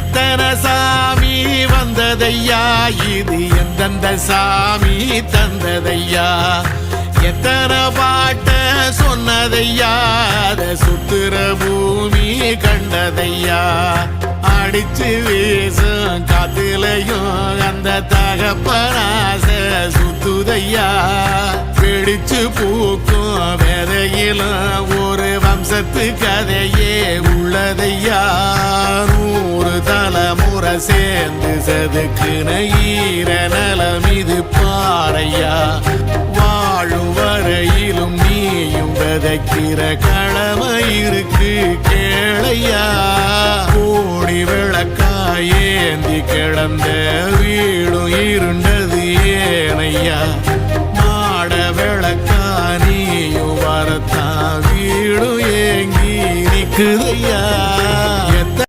எத்தனை சாமி வந்ததையா, இது எந்தெந்த சாமி தந்ததையா, எத்தனை பாட்ட சொன்னதையா, அத சுத்துற பூமி கண்டதையா, அடிச்சு வீசும் காத்துலையும் அந்த தகப்பனாச சுத்துதையா, பிடிச்சு பூக்கும் விதையிலும் ஒரு வம்சத்து கதையே உள்ளதையா, 100 தலைமுறை சேர்ந்து செதுக்குன ஈர நலம் இது பாறையா, வாழும் வரையிலும் நீயும் விதைக்கிற கடமை இருக்கு கேளையா, கோடி விளக்காயேந்தி கிடந்த வீடும் இருண்டது ஏனையா, மாட விளக்கா நீயும் வரத்தான் வீடும் ஏங்கி நிக்குதையா.